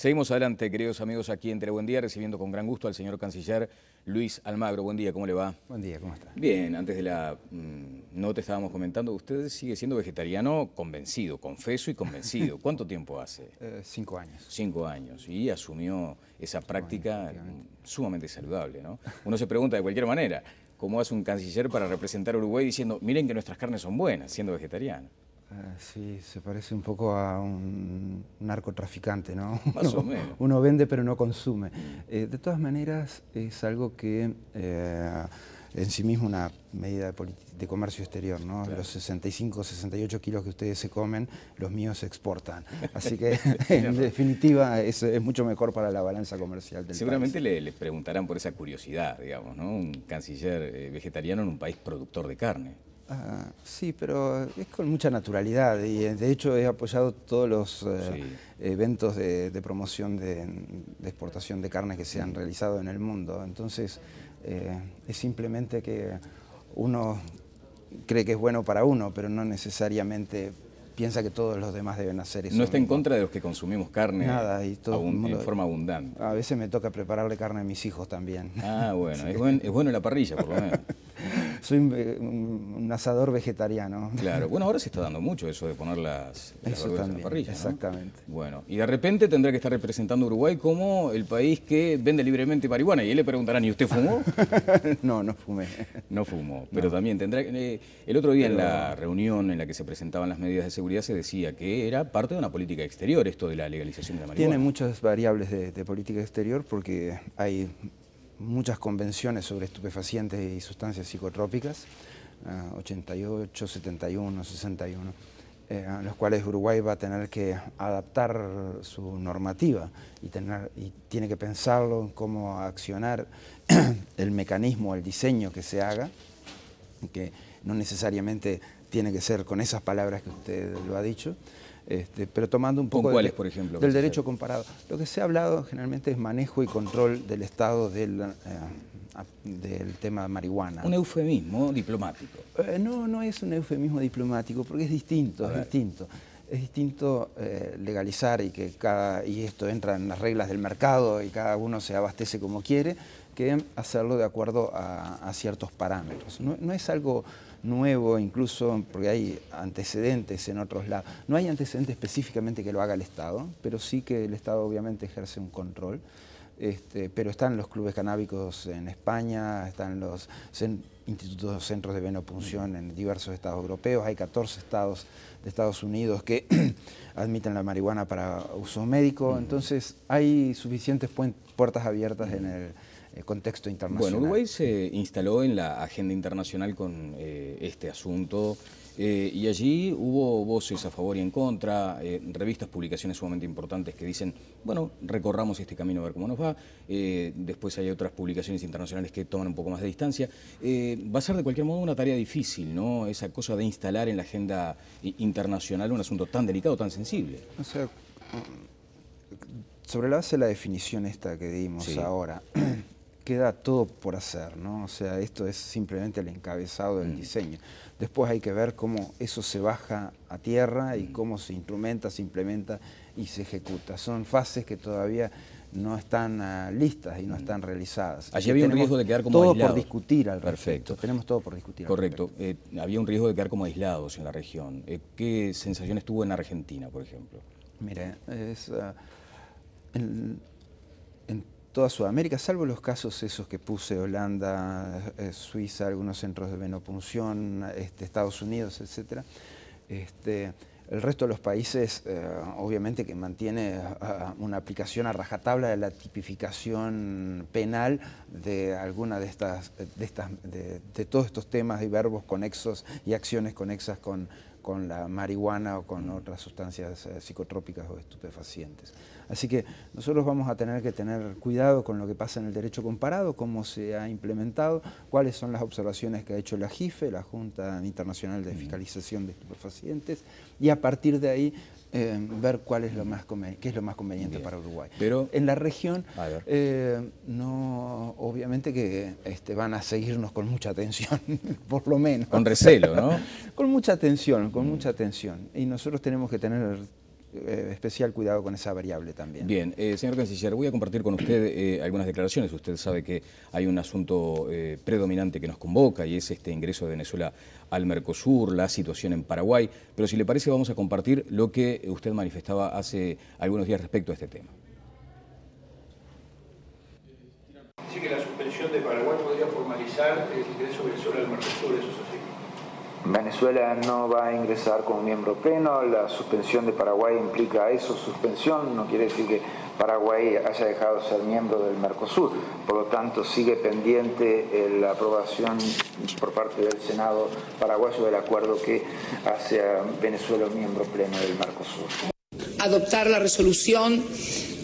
Seguimos adelante, queridos amigos, aquí en Telebuen Día, recibiendo con gran gusto al señor canciller Luis Almagro. Buen día, ¿cómo le va? Buen día, ¿cómo está? Bien, antes de la nota estábamos comentando, usted sigue siendo vegetariano convencido, confeso y convencido. ¿Cuánto tiempo hace? 5 años. 5 años, y asumió esa práctica sumamente saludable, ¿no? Uno se pregunta de cualquier manera, ¿cómo hace un canciller para representar a Uruguay diciendo, miren que nuestras carnes son buenas, siendo vegetariano? Sí, se parece un popoco a un narcotraficante, ¿no? Más o menos. Uno vende pero no consume. De todas maneras, es algo que en sí mismo una medida de comercio exterior, ¿no? Claro. Los 65, 68 kilos que ustedes se comen, los míos se exportan. Así que, en definitiva, es mucho mejor para la balanza comercial del Seguramente país. le preguntarán por esa curiosidad, digamos, ¿no? Un canciller vegetariano en un país productor de carne. Sí, pero es con mucha naturalidad y de hecho he apoyado todos los eventos de promoción de exportación de carne que se han realizado en el mundo. Entonces es simplemente que uno cree que es bueno para uno, pero no necesariamente piensa que todos los demás deben hacer eso. ¿No está mismo. En contra de los que consumimos carne en forma abundante? A veces me toca prepararle carne a mis hijos también. Ah, bueno, sí. Es bueno la parrilla, por lo menos. Soy un asador vegetariano. Claro, bueno, ahora se está dando mucho eso de poner las verduras en la parrilla, ¿no? Exactamente. Bueno, y de repente tendrá que estar representando a Uruguay como el país que vende libremente marihuana. Y él le preguntarán, ¿y usted fumó? No, no fumé. No fumó, pero también tendrá que... el otro día en la reunión en la que se presentaban las medidas de seguridad se decía que era parte de una política exterior esto de la legalización de la marihuana. Tiene muchas variables de política exterior porque hay muchas convenciones sobre estupefacientes y sustancias psicotrópicas, 88, 71, 61, los cuales Uruguay va a tener que adaptar su normativa y tiene que pensarlo en cómo accionar el mecanismo, el diseño que se haga, que no necesariamente tiene que ser con esas palabras que usted lo ha dicho, pero tomando un poco ¿Cuáles, por ejemplo, del derecho comparado. Lo que se ha hablado generalmente es manejo y control del Estado del tema marihuana. Un eufemismo diplomático. No es un eufemismo diplomático porque es distinto, Es distinto legalizar y esto entra en las reglas del mercado y cada uno se abastece como quiere, que hacerlo de acuerdo a ciertos parámetros. No es algo nuevo, incluso porque hay antecedentes en otros lados. No hay antecedentes específicamente que lo haga el Estado, pero sí que el Estado obviamente ejerce un control. Pero están los clubes canábicos en España, están los institutos, centros de venopunción en diversos estados europeos, hay 14 estados de Estados Unidos que admiten la marihuana para uso médico, entonces hay suficientes puertas abiertas en el contexto internacional. Bueno, Uruguay se instaló en la agenda internacional con este asunto y allí hubo voces a favor y en contra, revistas, publicaciones sumamente importantes que dicen, bueno, recorramos este camino a ver cómo nos va. Después hay otras publicaciones internacionales que toman un poco más de distancia. Va a ser de cualquier modo una tarea difícil, ¿no? Esa cosa de instalar en la agenda internacional un asunto tan delicado, tan sensible. O sea, sobre la base de la definición esta que dimos ahora, queda todo por hacer, ¿no? O sea, esto es simplemente el encabezado del diseño. Después hay que ver cómo eso se baja a tierra y cómo se instrumenta, se implementa y se ejecuta. Son fases que todavía no están listas y no están realizadas. Allí había un riesgo de quedar como todo aislados. Por discutir al respecto. Perfecto. Tenemos todo por discutir. Correcto. Había un riesgo de quedar como aislados en la región. ¿Qué sensaciones tuvo en Argentina, por ejemplo? Mire, en toda Sudamérica, salvo los casos esos que puse, Holanda, Suiza, algunos centros de venopunción, Estados Unidos, etc. El resto de los países, obviamente que mantiene una aplicación a rajatabla de la tipificación penal de alguna de todos estos temas y verbos conexos y acciones conexas con la marihuana o con otras sustancias psicotrópicas o estupefacientes. Así que nosotros vamos a tener que tener cuidado con lo que pasa en el derecho comparado, cómo se ha implementado, cuáles son las observaciones que ha hecho la JIFE, la Junta Internacional de Fiscalización de Estupefacientes, y a partir de ahí ver qué es lo más conveniente para Uruguay. Pero en la región, obviamente que van a seguirnos con mucha atención, por lo menos. Con recelo, ¿no? Con mucha atención, con mucha atención. Y nosotros tenemos que tener especial cuidado con esa variable también. Bien, señor canciller, voy a compartir con usted algunas declaraciones. Usted sabe que hay un asunto predominante que nos convoca y es este ingreso de Venezuela al Mercosur, la situación en Paraguay, pero si le parece vamos a compartir lo que usted manifestaba hace algunos días respecto a este tema. Dice que la suspensión de Paraguay podría formalizar el ingreso de Venezuela al Mercosur, eso es así. Venezuela no va a ingresar como miembro pleno, la suspensión de Paraguay implica eso, suspensión, no quiere decir que Paraguay haya dejado de ser miembro del Mercosur, por lo tanto sigue pendiente la aprobación por parte del Senado paraguayo del acuerdo que hace a Venezuela miembro pleno del Mercosur. Adoptar la resolución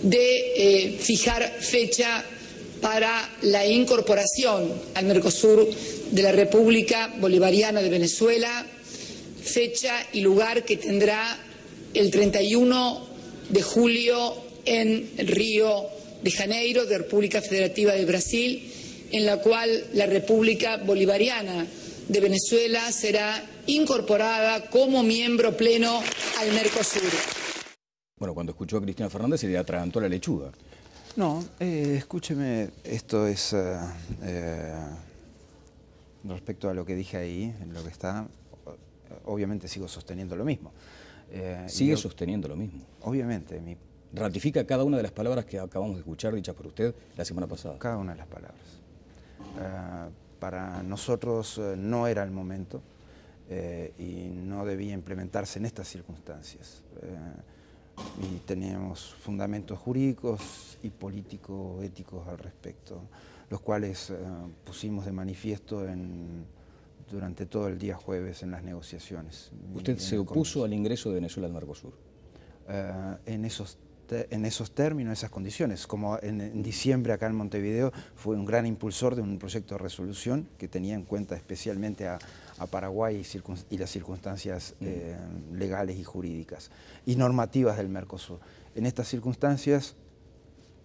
de fijar fecha para la incorporación al Mercosur de la República Bolivariana de Venezuela, fecha y lugar que tendrá el 31 de julio en Río de Janeiro, de República Federativa de Brasil, en la cual la República Bolivariana de Venezuela será incorporada como miembro pleno al Mercosur. Bueno, cuando escuchó a Cristina Fernández se le atragantó la lechuga. No, escúcheme, esto es respecto a lo que dije ahí, en lo que está, obviamente sigo sosteniendo lo mismo. ¿Sigue sosteniendo lo mismo? Obviamente. ¿Ratifica cada una de las palabras que acabamos de escuchar dichas por usted la semana pasada? Cada una de las palabras. Para nosotros no era el momento y no debía implementarse en estas circunstancias. Y teníamos fundamentos jurídicos y político-éticos al respecto, los cuales pusimos de manifiesto durante todo el día jueves en las negociaciones. ¿Usted se opuso al ingreso de Venezuela al Mercosur? En esos términos, esas condiciones. Como en diciembre acá en Montevideo fue un gran impulsor de un proyecto de resolución que tenía en cuenta especialmente a Paraguay y las circunstancias legales y jurídicas y normativas del Mercosur. En estas circunstancias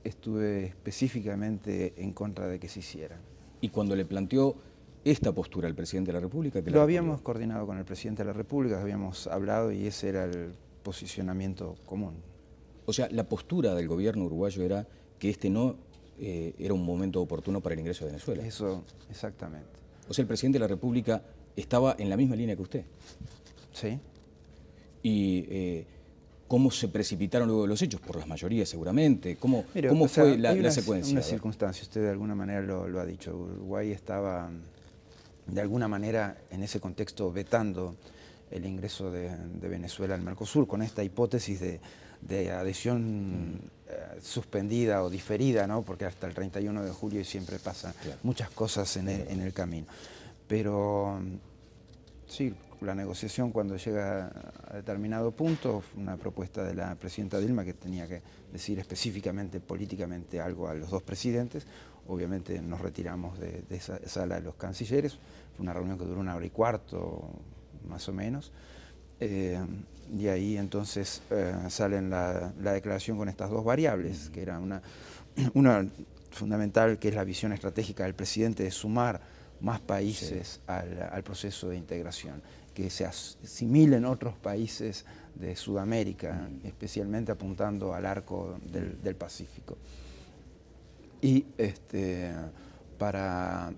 estuve específicamente en contra de que se hicieran. ¿Y cuando le planteó esta postura al presidente de la República? Lo habíamos coordinado con el presidente de la República, habíamos hablado y ese era el posicionamiento común. O sea, la postura del gobierno uruguayo era que este no era un momento oportuno para el ingreso de Venezuela. Eso, exactamente. O sea, el presidente de la República estaba en la misma línea que usted. Sí. ¿Y cómo se precipitaron luego de los hechos? Por las mayorías seguramente. ¿Cómo fue la secuencia? Una circunstancia, usted de alguna manera lo ha dicho. Uruguay estaba de alguna manera en ese contexto vetando el ingreso de Venezuela al Mercosur con esta hipótesis de adhesión suspendida o diferida, ¿no? Porque hasta el 31 de julio siempre pasan muchas cosas en el camino. Pero sí, la negociación cuando llega a determinado punto, una propuesta de la presidenta Dilma que tenía que decir específicamente, políticamente algo a los dos presidentes. Obviamente nos retiramos de esa sala de los cancilleres. Fue una reunión que duró 1 hora y cuarto, más o menos. Y ahí entonces sale la declaración con estas dos variables, que era una fundamental, que es la visión estratégica del presidente de sumar más países al proceso de integración, que se asimilen otros países de Sudamérica, especialmente apuntando al arco del Pacífico. Y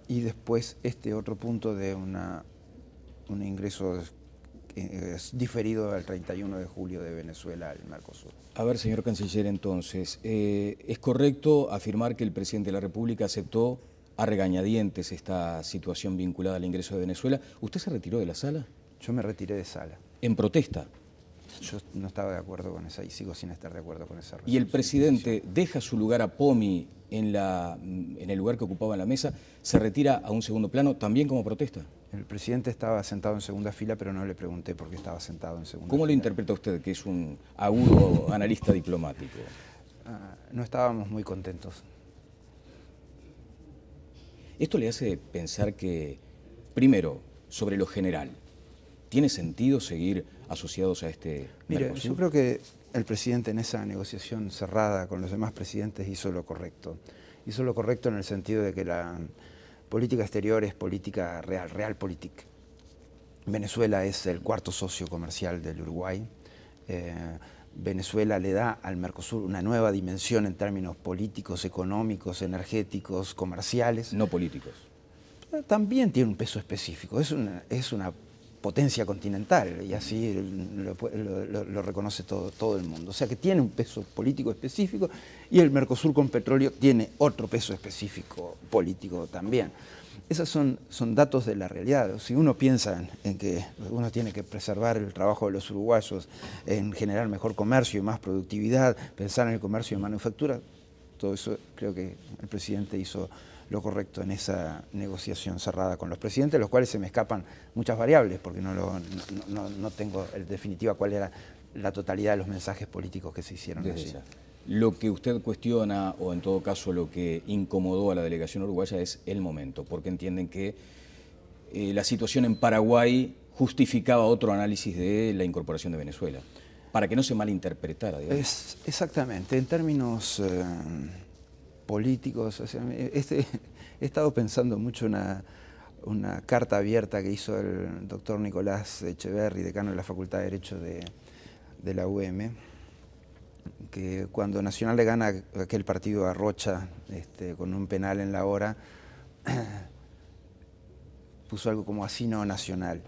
después este otro punto de un ingreso diferido al 31 de julio de Venezuela al Mercosur. A ver, señor canciller, entonces, ¿es correcto afirmar que el presidente de la República aceptó a regañadientes esta situación vinculada al ingreso de Venezuela? ¿Usted se retiró de la sala? Yo me retiré de sala. ¿En protesta? Yo no estaba de acuerdo con esa y sigo sin estar de acuerdo con esa resolución. ¿Y el presidente deja su lugar a Pomi en el lugar que ocupaba en la mesa, se retira a un segundo plano también como protesta? El presidente estaba sentado en segunda fila, pero no le pregunté por qué estaba sentado en segunda fila. ¿Cómo lo interpreta usted, que es un agudo analista diplomático? No estábamos muy contentos. Esto le hace pensar que, primero, sobre lo general, ¿tiene sentido seguir asociados a este Mercosur? Mire, yo creo que el presidente en esa negociación cerrada con los demás presidentes hizo lo correcto. Hizo lo correcto en el sentido de que la política exterior es política real, realpolitik. Venezuela es el cuarto socio comercial del Uruguay. Venezuela le da al Mercosur una nueva dimensión en términos políticos, económicos, energéticos, comerciales. No políticos. También tiene un peso específico, es una potencia continental y así lo reconoce todo el mundo. O sea que tiene un peso político específico y el Mercosur con petróleo tiene otro peso específico político también. Esos son datos de la realidad. Si uno piensa en que uno tiene que preservar el trabajo de los uruguayos, en generar mejor comercio y más productividad, pensar en el comercio y manufactura, todo eso creo que el presidente hizo lo correcto en esa negociación cerrada con los presidentes, los cuales se me escapan muchas variables, porque no tengo en definitiva cuál era la totalidad de los mensajes políticos que se hicieron allí. Lo que usted cuestiona, o en todo caso lo que incomodó a la delegación uruguaya, es el momento, porque entienden que la situación en Paraguay justificaba otro análisis de la incorporación de Venezuela, para que no se malinterpretara, digamos. Exactamente, en términos políticos, o sea, he estado pensando mucho en una carta abierta que hizo el doctor Nicolás Echeverri, decano de la Facultad de Derecho de la UM, que cuando Nacional le gana aquel partido a Rocha con un penal en la hora, puso algo como así no Nacional.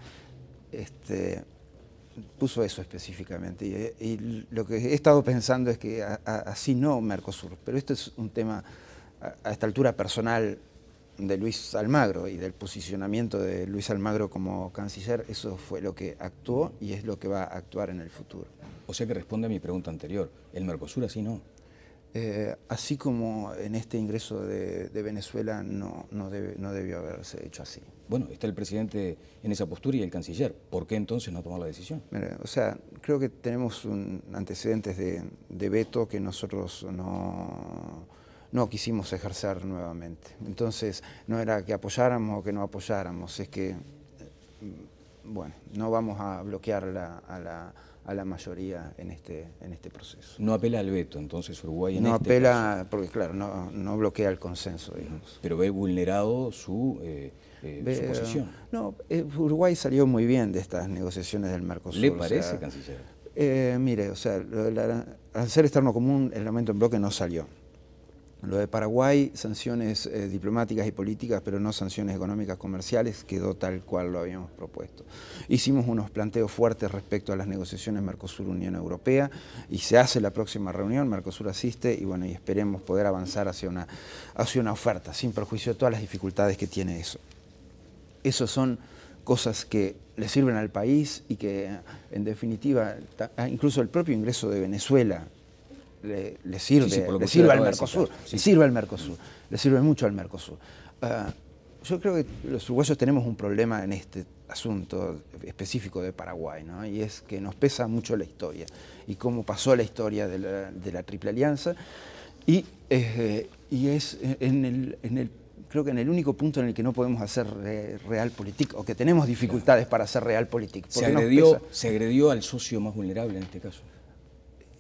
Puso eso específicamente y lo que he estado pensando es que así no Mercosur, pero esto es un tema a esta altura personal de Luis Almagro y del posicionamiento de Luis Almagro como canciller. Eso fue lo que actuó y es lo que va a actuar en el futuro. O sea que responde a mi pregunta anterior, el Mercosur así no. Así como en este ingreso de Venezuela no debió haberse hecho así. Bueno, está el presidente en esa postura y el canciller. ¿Por qué entonces no tomar la decisión? O sea, creo que tenemos antecedentes de veto que nosotros no quisimos ejercer nuevamente. Entonces, no era que apoyáramos o que no apoyáramos, es que, bueno, no vamos a bloquear a la mayoría en este proceso. No apela al veto, entonces Uruguay en no este apela, caso, porque claro, no bloquea el consenso, digamos. Pero ve vulnerado su posición. No, Uruguay salió muy bien de estas negociaciones del Mercosur. ¿Le parece, canciller? Mire, o sea, al ser externo común, el aumento en bloque no salió. Lo de Paraguay, sanciones diplomáticas y políticas, pero no sanciones económicas comerciales, quedó tal cual lo habíamos propuesto. Hicimos unos planteos fuertes respecto a las negociaciones Mercosur-Unión Europea y se hace la próxima reunión, Mercosur asiste y bueno, y esperemos poder avanzar hacia una oferta, sin perjuicio de todas las dificultades que tiene eso. Esos son cosas que le sirven al país y que en definitiva, incluso el propio ingreso de Venezuela, le sirve al Mercosur, le sirve al Mercosur, le sirve mucho al Mercosur. Yo creo que los uruguayos tenemos un problema en este asunto específico de Paraguay, ¿no? Y es que nos pesa mucho la historia y cómo pasó la historia de la Triple Alianza y es creo que en el único punto en el que no podemos hacer realpolitik o que tenemos dificultades para hacer realpolitik. ¿Se agredió al socio más vulnerable en este caso?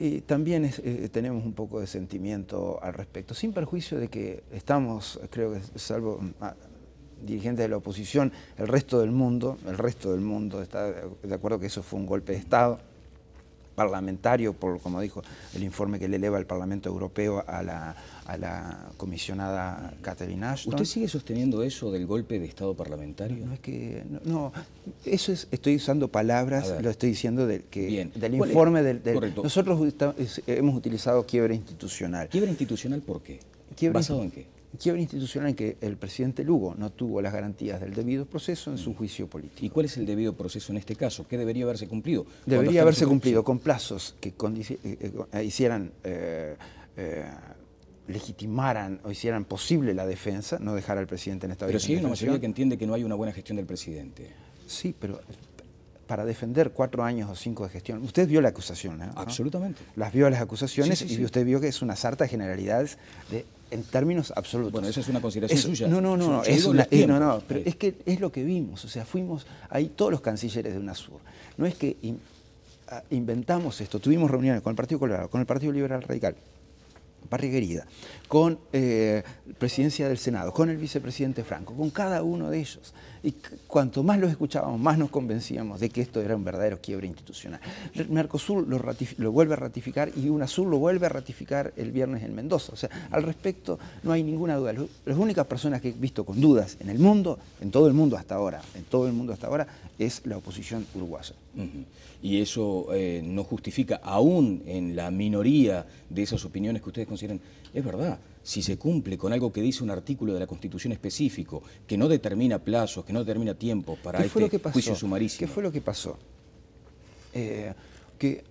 Y también tenemos un poco de sentimiento al respecto, sin perjuicio de que estamos, creo que salvo dirigentes de la oposición, el resto del mundo está de acuerdo que eso fue un golpe de Estado parlamentario, como dijo el informe que le eleva el Parlamento Europeo a la comisionada Catherine Ashton. ¿Usted sigue sosteniendo eso del golpe de Estado parlamentario? No es que, no, eso es, estoy usando palabras, lo estoy diciendo del informe nosotros hemos utilizado quiebra institucional. ¿Quiebra institucional por qué? ¿Basado en qué? Quiebra institucional en que el presidente Lugo no tuvo las garantías del debido proceso en su juicio político. ¿Y cuál es el debido proceso en este caso? ¿Qué debería haberse cumplido? Debería haberse cumplido con plazos que hicieran, legitimaran o hicieran posible la defensa, no dejar al presidente en estado de indefensión. Pero sí hay una mayoría que entiende que no hay una buena gestión del presidente. Sí, pero para defender 4 años o 5 de gestión, usted vio la acusación, ¿no? Absolutamente. Las vio las acusaciones y usted vio que es una sarta de generalidades en términos absolutos. Bueno, esa es una consideración suya. No, pero es que es lo que vimos, o sea, fuimos ahí todos los cancilleres de UNASUR. No es que inventamos esto, tuvimos reuniones con el Partido Colorado, con el Partido Liberal Radical, Parriguerida, con Presidencia del Senado, con el vicepresidente Franco, con cada uno de ellos. Y cuanto más los escuchábamos, más nos convencíamos de que esto era un verdadero quiebre institucional. El Mercosur lo vuelve a ratificar y UNASUR lo vuelve a ratificar el viernes en Mendoza. O sea, al respecto no hay ninguna duda. Las únicas personas que he visto con dudas en el mundo, en todo el mundo hasta ahora, es la oposición uruguaya. Y eso no justifica, aún en la minoría de esas opiniones que ustedes consideran, es verdad, si se cumple con algo que dice un artículo de la Constitución específico, que no determina plazos, que no determina tiempos para este juicio sumarísimo. ¿Qué fue lo que pasó? Que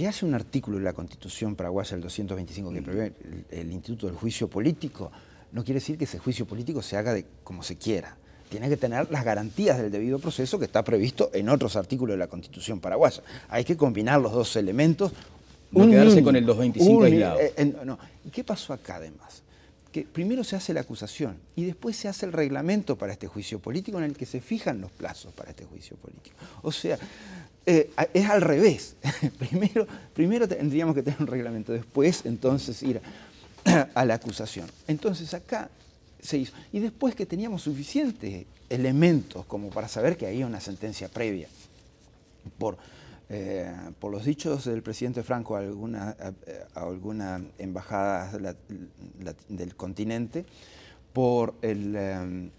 hace un artículo de la Constitución paraguaya, el 225, que prevé el Instituto del Juicio Político, no quiere decir que ese juicio político se haga como se quiera. Tiene que tener las garantías del debido proceso que está previsto en otros artículos de la Constitución paraguaya. Hay que combinar los dos elementos. No quedarse con el 225 aislado. No. ¿Y qué pasó acá además? Que primero se hace la acusación y después se hace el reglamento para este juicio político en el que se fijan los plazos para este juicio político. O sea, es al revés. Primero tendríamos que tener un reglamento, después entonces ir a la acusación. Entonces acá se hizo. Y después que teníamos suficientes elementos como para saber que había una sentencia previa por los dichos del presidente Franco a alguna embajada del continente, por el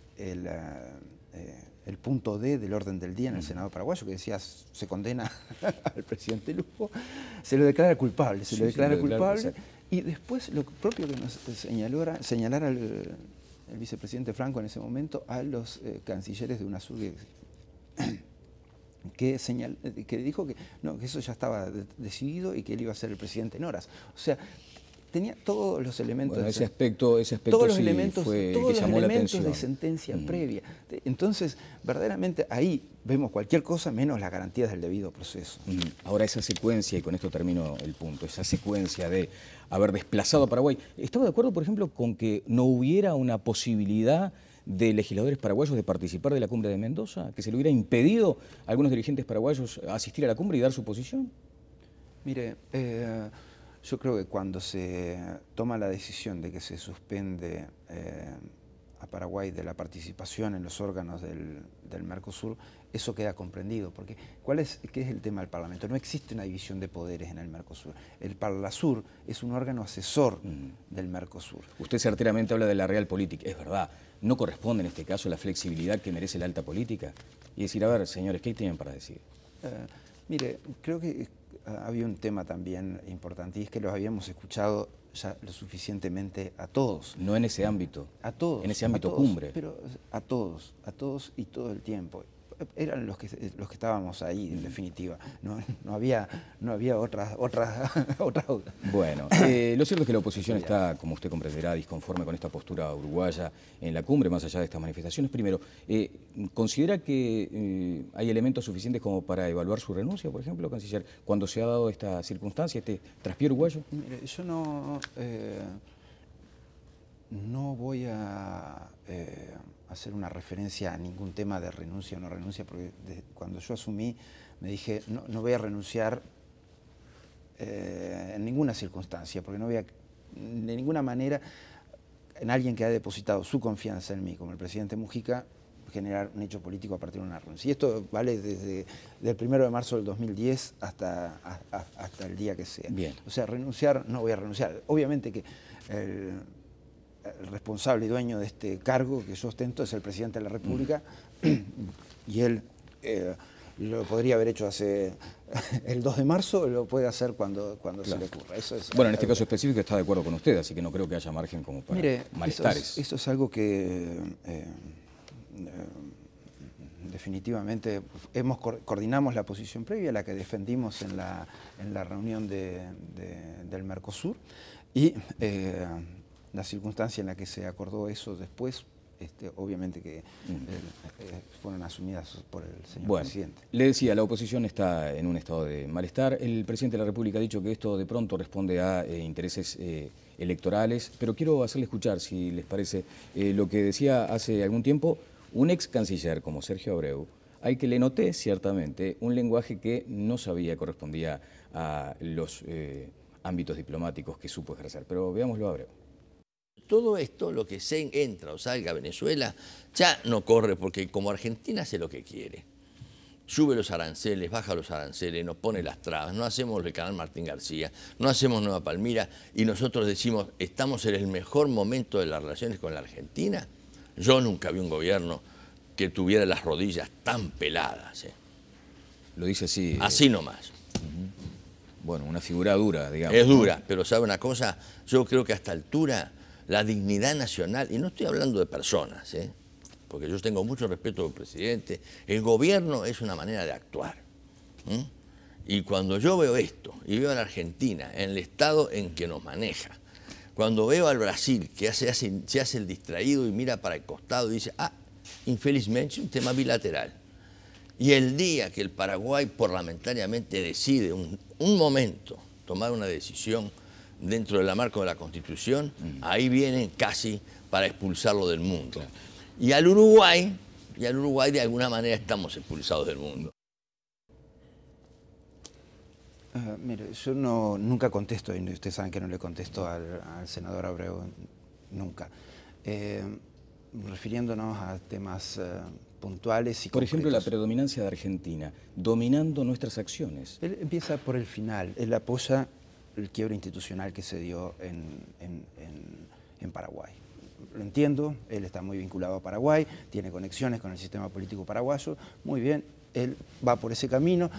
punto D del orden del día en el Senado paraguayo, que decía se condena al presidente Lugo, se lo declara culpable, y después lo propio que nos señalara el vicepresidente Franco en ese momento a los cancilleres de UNASUR, que dijo que eso ya estaba decidido y que él iba a ser el presidente en horas. O sea, tenía todos los elementos. Bueno, ese aspecto todos los sí elementos, fue todos que los llamó elementos la atención. de sentencia previa. Entonces, verdaderamente ahí vemos cualquier cosa menos las garantías del debido proceso. Ahora, esa secuencia, y con esto termino el punto, esa secuencia de haber desplazado a Paraguay, ¿estaba de acuerdo, por ejemplo, con que no hubiera una posibilidad de legisladores paraguayos de participar de la cumbre de Mendoza? ¿Que se le hubiera impedido a algunos dirigentes paraguayos asistir a la cumbre y dar su posición? Mire, yo creo que cuando se toma la decisión de que se suspende a Paraguay de la participación en los órganos del Mercosur, eso queda comprendido, porque ¿qué es el tema del Parlamento? No existe una división de poderes en el Mercosur. El Parlasur es un órgano asesor del Mercosur. Usted certeramente habla de la realpolitik, es verdad. ¿No corresponde en este caso la flexibilidad que merece la alta política? Y decir, a ver, señores, ¿qué tienen para decir? Mire, creo que había un tema también importante y es que los habíamos escuchado ya lo suficientemente a todos. No en ese ámbito. A todos. En ese ámbito todos, cumbre. Pero a todos y todo el tiempo. Eran los que estábamos ahí, en definitiva. No había otra duda. Bueno, lo cierto es que la oposición está, como usted comprenderá, disconforme con esta postura uruguaya en la cumbre, más allá de estas manifestaciones. Primero, ¿considera que hay elementos suficientes como para evaluar su renuncia, por ejemplo, canciller, cuando se ha dado esta circunstancia, este traspié uruguayo? Mire, yo no voy a hacer una referencia a ningún tema de renuncia o no renuncia, porque cuando yo asumí me dije no voy a renunciar en ninguna circunstancia, porque no voy a de ninguna manera en alguien que ha depositado su confianza en mí, como el presidente Mujica, generar un hecho político a partir de una renuncia. Y esto vale desde el 1 de marzo del 2010 hasta el día que sea. Bien. O sea, renunciar, no voy a renunciar. Obviamente que el responsable y dueño de este cargo que yo ostento es el presidente de la República y él lo podría haber hecho hace el 2 de marzo, lo puede hacer cuando se le ocurra. Eso es, bueno, en este caso específico está de acuerdo con usted, así que no creo que haya margen como para malestares. Eso es algo que definitivamente coordinamos la posición previa, la que defendimos en la reunión del Mercosur, y la circunstancia en la que se acordó eso después, obviamente que fueron asumidas por el señor presidente. Le decía, la oposición está en un estado de malestar. El presidente de la República ha dicho que esto de pronto responde a intereses electorales, pero quiero hacerle escuchar, si les parece, lo que decía hace algún tiempo un ex canciller como Sergio Abreu, al que le noté ciertamente un lenguaje que no sabía correspondía a los ámbitos diplomáticos que supo ejercer. Pero veámoslo a Abreu. Todo esto, lo que se entra o salga a Venezuela, ya no corre, porque como Argentina hace lo que quiere. Sube los aranceles, baja los aranceles, nos pone las trabas, no hacemos el canal Martín García, no hacemos Nueva Palmira, y nosotros decimos, estamos en el mejor momento de las relaciones con la Argentina. Yo nunca vi un gobierno que tuviera las rodillas tan peladas. Lo dice así. Así nomás. Bueno, una figura dura, digamos. Es dura, pero ¿sabe una cosa? Yo creo que a esta altura la dignidad nacional, y no estoy hablando de personas, porque yo tengo mucho respeto al presidente, el gobierno es una manera de actuar. Y cuando yo veo esto, y veo a la Argentina en el estado en que nos maneja, cuando veo al Brasil que se hace el distraído y mira para el costado y dice, infelizmente un tema bilateral. Y el día que el Paraguay parlamentariamente decide un momento tomar una decisión dentro del marco de la Constitución, ahí vienen casi para expulsarlo del mundo. Claro. Y al Uruguay de alguna manera estamos expulsados del mundo. Mire, yo nunca contesto, y ustedes saben que no le contesto al senador Abreu, nunca. Refiriéndonos a temas puntuales y por ejemplo, concretos. la predominancia de Argentina, dominando nuestras acciones. Él empieza por el final, él apoya el quiebre institucional que se dio en Paraguay. Lo entiendo, él está muy vinculado a Paraguay, tiene conexiones con el sistema político paraguayo, muy bien, él va por ese camino.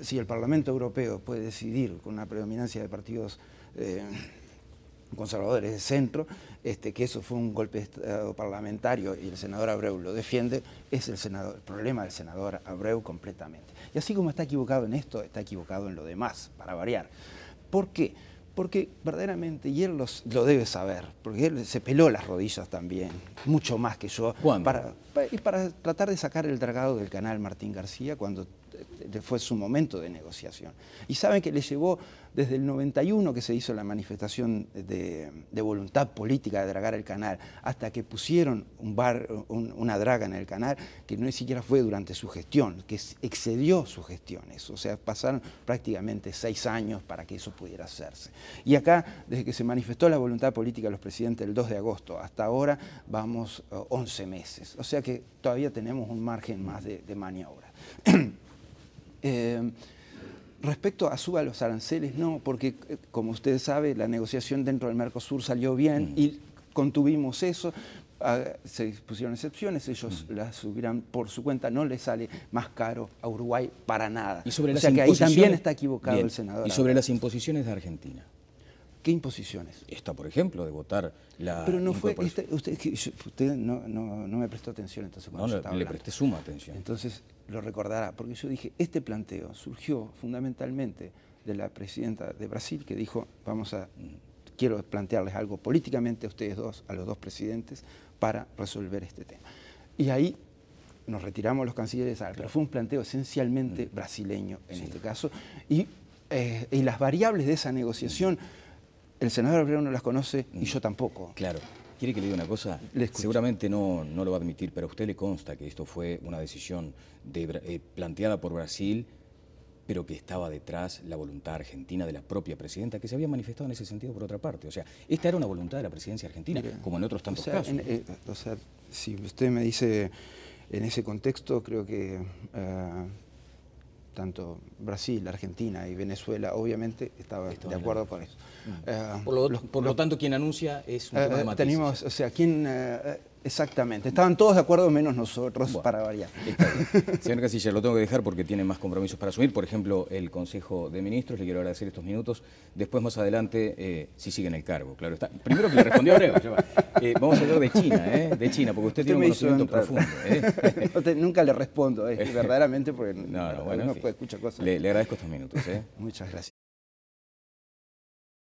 Si el Parlamento Europeo puede decidir con una predominancia de partidos conservadores de centro, que eso fue un golpe de Estado parlamentario y el senador Abreu lo defiende, es el problema del senador Abreu completamente. Y así como está equivocado en esto, está equivocado en lo demás, para variar. ¿Por qué? Porque verdaderamente, y él lo debe saber, porque él se peló las rodillas también, mucho más que yo, para tratar de sacar el dragado del canal Martín García cuando fue su momento de negociación. Y saben que le llevó desde el 91 que se hizo la manifestación de voluntad política de dragar el canal, hasta que pusieron una draga en el canal, que no ni siquiera fue durante su gestión, que excedió sus gestiones. O sea, pasaron prácticamente 6 años para que eso pudiera hacerse. Y acá, desde que se manifestó la voluntad política de los presidentes el 2 de agosto hasta ahora, vamos 11 meses. O sea que todavía tenemos un margen más de maniobra. Respecto a suba los aranceles, no, porque como usted sabe, la negociación dentro del Mercosur salió bien y contuvimos eso. Se pusieron excepciones, ellos las subirán por su cuenta, no les sale más caro a Uruguay para nada. Y sobre o sea que ahí también está equivocado el senador. Y sobre las imposiciones de Argentina. ¿Qué imposiciones? Esta, por ejemplo, de votar la... Pero no fue... Usted no me prestó atención entonces cuando yo estaba le hablando. presté suma atención. Entonces lo recordará, porque yo dije, este planteo surgió fundamentalmente de la presidenta de Brasil, que dijo, quiero plantearles algo políticamente a ustedes dos, a los dos presidentes, para resolver este tema. Y ahí nos retiramos los cancilleres, pero fue un planteo esencialmente brasileño en este caso, y las variables de esa negociación, el senador Abreu no las conoce y yo tampoco. Claro. ¿Quiere que le diga una cosa? Seguramente no lo va a admitir, pero a usted le consta que esto fue una decisión planteada por Brasil, pero que estaba detrás la voluntad argentina de la propia presidenta, que se había manifestado en ese sentido por otra parte. O sea, esta era una voluntad de la presidencia argentina, como en otros tantos casos. O sea, si usted me dice en ese contexto, creo que tanto Brasil, Argentina y Venezuela, obviamente, estaban de acuerdo con eso. Por lo tanto, quien anuncia es un tema de matices. Tenemos, o sea, exactamente. Estaban todos de acuerdo menos nosotros, para variar. Señor Canciller, lo tengo que dejar porque tiene más compromisos para asumir. Por ejemplo, el Consejo de Ministros, le quiero agradecer estos minutos. Después, más adelante, si sigue en el cargo, claro está. Primero que le respondió Abreu. Vamos a hablar de China, de China, porque usted tiene un conocimiento profundo. Nunca le respondo, verdaderamente, porque bueno, uno escucha cosas. Le agradezco estos minutos. Muchas gracias.